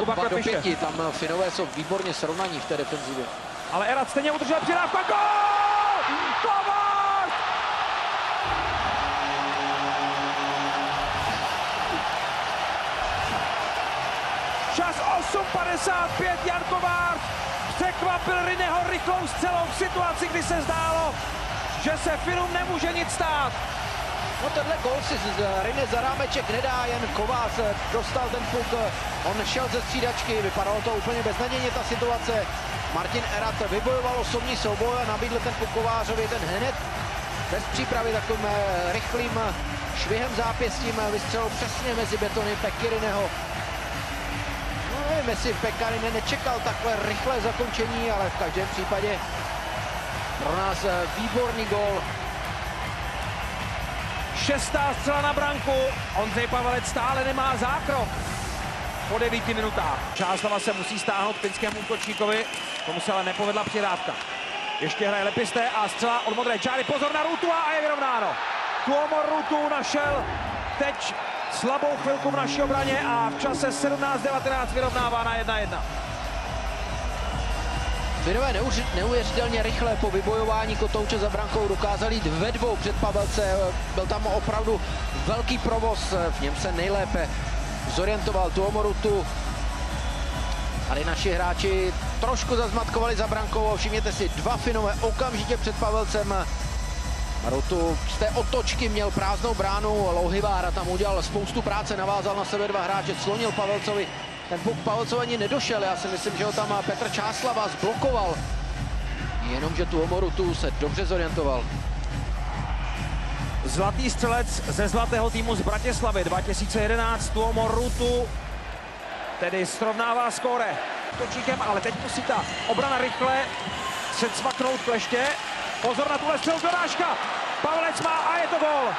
2 do 5, tam Finové jsou výborně srovnaní v té defenzivě. Ale Erat stejně udržel přidávka, gól! Kovář! Čas 8:55, Jan Kovář překvapil Rineho rychlou střelou v situaci, kdy se zdálo, že se Finům nemůže nic stát. No tenhle gól si Rine za rámeček nedá, jen Kovář dostal ten puk, on šel ze střídačky, vypadalo to úplně beznadějně ta situace. Martin Erat vybojoval osobní souboj a nabídl ten puk Kovářovi, ten hned bez přípravy takovým rychlým švihem zápěstím vystřelil přesně mezi betony Pekarineho. No nevím, jestli Pekarinen nečekal takhle rychlé zakončení, ale v každém případě pro nás výborný gól. 6. střela na branku, Ondřej Pavelec stále nemá zákrok po 9 minutách. Čáslava se musí stáhnout finskému útočníkovi, tomu se ale nepovedla přidávka. Ještě hraje Lepisté a střela od modré čáry, pozor na Rutu a je vyrovnáno. Tuomor Rutu našel teď slabou chvilku v naší obraně a v čase 17:19 vyrovnává na 1:1. Finové neuvěřitelně rychle po vybojování kotouče za brankou dokázali jít ve dvou před Pavelce. Byl tam opravdu velký provoz, v něm se nejlépe zorientoval Tuomor Rutu. Tady naši hráči trošku zazmatkovali za brankou, všimněte si, 2 Finové okamžitě před Pavelcem. Rutu z té otočky měl prázdnou bránu, Louhyvára tam udělal spoustu práce, navázal na sebe 2 hráče, slonil Pavelcovi. Ten puk Pavelcovi ani nedošel, já si myslím, že ho tam Petr Čáslava zblokoval. Jenomže Tuomor Rutu se dobře zorientoval. Zlatý střelec ze zlatého týmu z Bratislavy 2011, Tuomor Rutu, tedy srovnává skóre točíkem, ale teď musí ta obrana rychle předsvaknout kleště. Pozor na tuhle střelu, dorážka, Pavelec má a je to gól.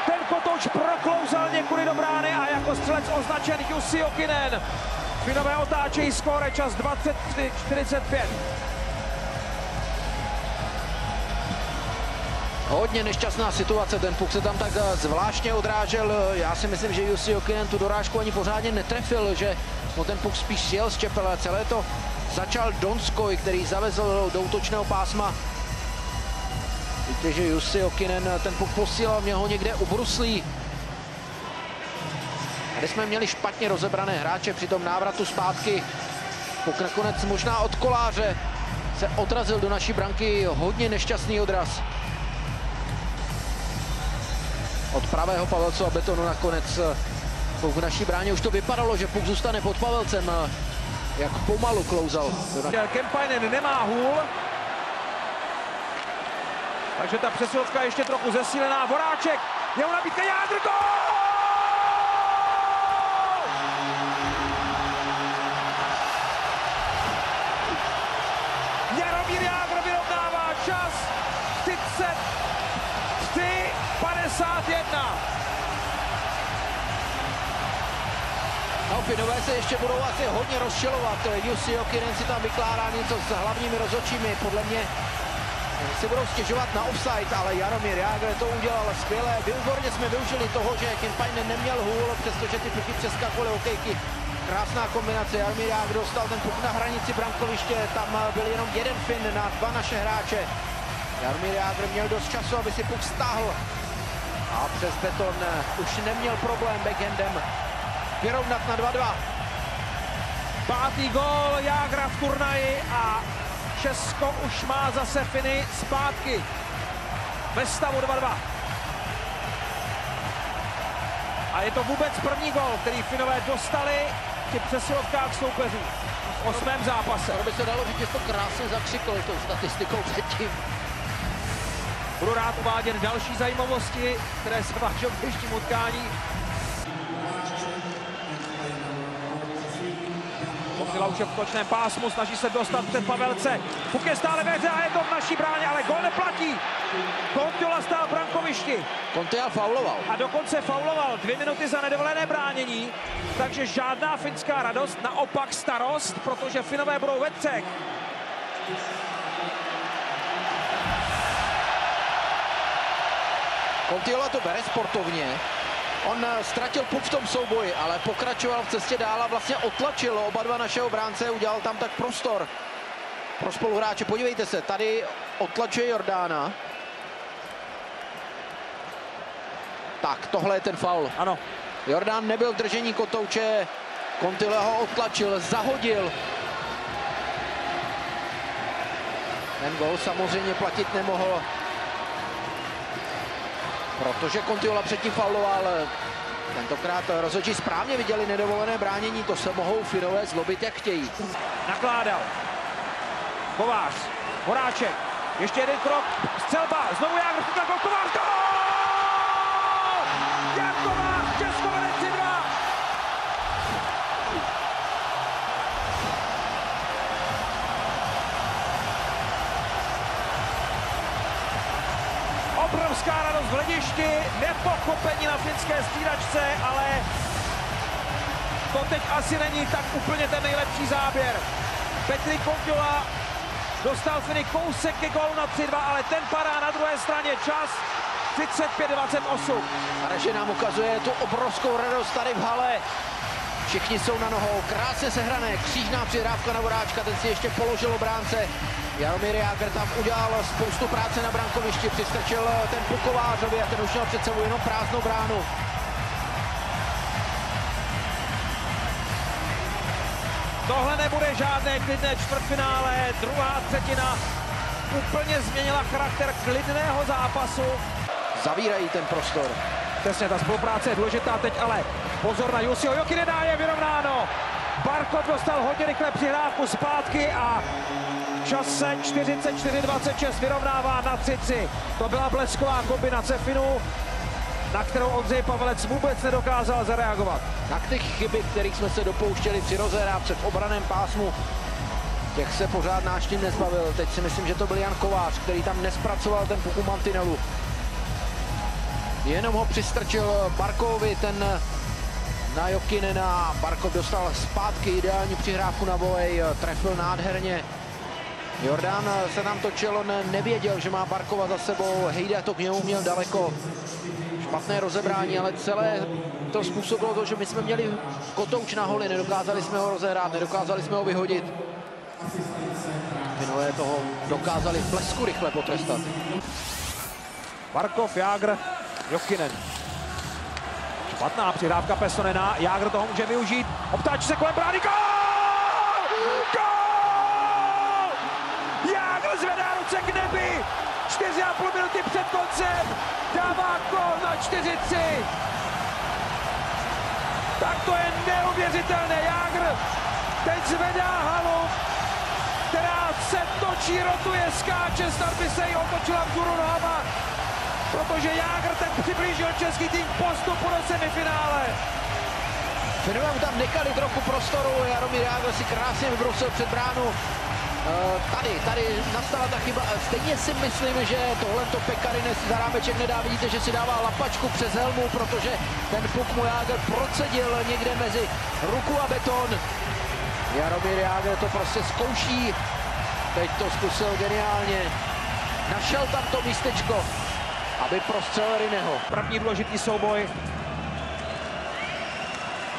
Ten kotouč proklouzal někudy do brány a jako střelec označen Jussi Jokinen. Finové otáčejí skóre, čas 23:45. Hodně nešťastná situace, ten puk se tam tak zvláštně odrážel. Já si myslím, že Jussi Jokinen tu dorážku ani pořádně netrefil, že mu ten puk spíš sjel z čepele. Celé to začal Donskoj, který zavezl do útočného pásma. Víte, že Jussi Jokinen ten puk posílal, měl ho někde u bruslí. Tady jsme měli špatně rozebrané hráče při tom návratu zpátky. Puk nakonec možná od Koláře se odrazil do naší branky, hodně nešťastný odraz. Od pravého Pavelcova betonu nakonec puk v naší bráně. Už to vypadalo, že puk zůstane pod Pavelcem, jak pomalu klouzal. Kemppainen nemá hůl, takže ta přesilovka ještě trochu zesílená. Voráček, jeho nabídka, Jágr, gól! Jaromír Jágr vyrovnává, čas 33:51. No, Finové se ještě budou asi hodně rozčilovat. Jussi Jokinen si tam vykládá něco s hlavními rozhodčími. Podle mě si budou stěžovat na offside, ale Jaromír Jágr to udělal skvěle. Výborně jsme využili toho, že Kemppainen neměl hůl, přestože ty puky přeskakovaly hokejky. Krásná kombinace, Jaromír Jágr dostal ten puk na hranici brankoviště, tam byl jenom jeden Fin na 2 naše hráče. Jaromír Jágr měl dost času, aby si puk stáhl. A přes beton už neměl problém backhandem vyrovnat na 2:2. 5. gól Jágra v turnaji a Česko už má zase Finy zpátky ve stavu 2:2. A je to vůbec první gól, který Finové dostali v těch přesilovkách soupeřů v 8. zápase. To by se dalo říct, že to krásně zakřikli tou statistikou předtím. Budu rád uvádět další zajímavosti, které se vážou v dnešním utkání. Konzila už je v točném pásmu, snaží se dostat před Pavelce. Puk je stále ve hře a je to v naší bráně, ale gól neplatí. Kontiola stál v brankovišti. Kontiola fauloval. A dokonce fauloval 2 minuty za nedovolené bránění. Takže žádná finská radost, naopak starost, protože Finové budou ve 3. Kontiola to bere sportovně. On ztratil puk v tom souboji, ale pokračoval v cestě dál a vlastně otlačil oba dva naše obránce, udělal tam tak prostor pro spoluhráče. Podívejte se, tady otlačuje Jordána. Tak, tohle je ten faul. Ano. Jordán nebyl v držení kotouče, Contile ho otlačil, zahodil. Ten gol samozřejmě platit nemohl, protože Contiola předtím fauloval. Tentokrát rozhodčí správně viděli nedovolené bránění, to se mohou Finové zlobit, jak chtějí. Nakládal. Kovář, Horáček, ještě jeden krok, střelba, znovu Jágr, Kovář, gol! Jan Kovář, Česko vede 3-2. Obrovská radost v hledišti, nepochopení na finské střídačce, ale to teď asi není tak úplně ten nejlepší záběr. Petr Contiola dostal Finy kousek ke gólu na 3-2, ale ten padá na druhé straně, čas 35-28. Reže nám ukazuje tu obrovskou radost tady v hale. Všichni jsou na nohou, krásně sehrané, křížná přihrávka na Voráčka, ten si ještě položil obránce. Jaromír Jágr tam udělal spoustu práce na brankovišti, přistrčil ten puk Kovářovi a ten už měl před sebou jenom prázdnou bránu. Tohle nebude žádné klidné čtvrtfinále, druhá třetina úplně změnila charakter klidného zápasu. Zavírají ten prostor. Přesně, ta spolupráce je důležitá teď, ale pozor na Jussiho Jokinena, je vyrovnáno. Barkov dostal hodně rychle přihrávku zpátky a v čase 44-26 vyrovnává na 3-3. To byla blesková kombinace Finů, na kterou Ondřej Pavelec vůbec nedokázal zareagovat. Tak ty chyby, kterých jsme se dopouštěli při rozehrávce v obraném pásmu, těch se pořád náš tým nezbavil. Teď si myslím, že to byl Jan Kovář, který tam nespracoval ten puk u mantinelu. Jenom ho přistrčil Barkovi, ten na Jokinena. Barkov dostal zpátky ideální přihrávku na volej, trefil nádherně. Jordán se tam točil, on nevěděl, že má Barkova za sebou, Hejda to k němu měl daleko. Špatné rozebrání, ale celé to způsobilo to, že my jsme měli kotouč na holi, nedokázali jsme ho rozehrát, nedokázali jsme ho vyhodit. Finové toho dokázali v blesku rychle potrestat. Barkov, Jágr, Jokinen. Špatná přihrávka Pessonena, Jágr toho může využít, obtáčí se kolem brány, gól! Gól! Jágr zvedá ruce k nebi, 4,5 minuty před koncem, dává gól na 4-3. Tak to je neuvěřitelné, Jágr teď zvedá halu, která se točí, rotuje, skáče, snad by se jí otočila vzhůru nohama, protože Jágr tak přiblížil český tým k postupu do semifinále. Finové mu tam nechali trochu prostoru, Jaromír Jágr si krásně vybrousil před bránu. Tady nastala ta chyba. Stejně si myslím, že tohleto Pekarines za rámeček nedá. Vidíte, že si dává lapačku přes helmu, protože ten puk mu Jágr procedil někde mezi ruku a beton. Jaromír Jágr to prostě zkouší. Teď to zkusil geniálně. Našel tam to místečko, aby prostřelil Rineho. První důležitý souboj.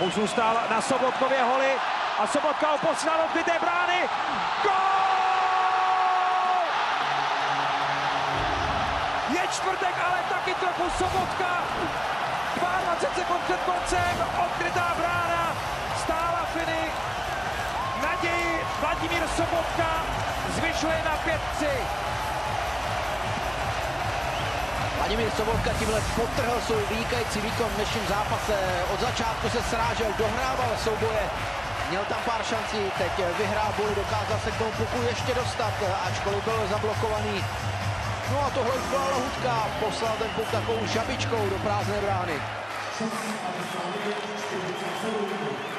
Už zůstal na Sobotkově holi a Sobotka opostřel od kryté brány. Gól! Je čtvrtek, ale taky trochu Sobotka. 22 sekund před koncem, odkrytá brána. Stála Finy. Naději Vladimír Sobotka zvyšuje na 5-3. Vladimír Sobotka tímhle podtrhl svůj vynikající výkon v dnešním zápase. Od začátku se srážel, dohrával souboje. Měl tam pár šancí, teď vyhrál boj, dokázal se k tomu puku ještě dostat, ačkoliv byl zablokovaný. No a tohle už byla lahutka, poslal ten puk takovou žabičkou do prázdné brány.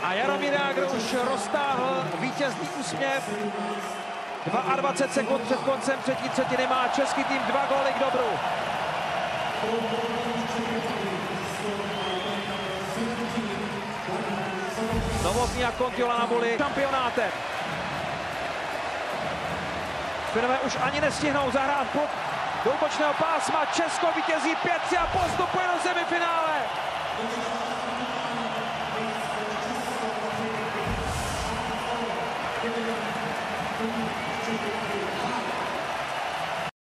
A Jaromír Jágr už roztáhl vítězný úsměv. 22 sekund před koncem třetí třetiny má český tým 2 góly k dobru. Novotný a Contiola na buli šampionátem. Finové už ani nestihnou zahrát puk do útočného pásma. Česko vítězí 5-3 a postupuje do semifinále.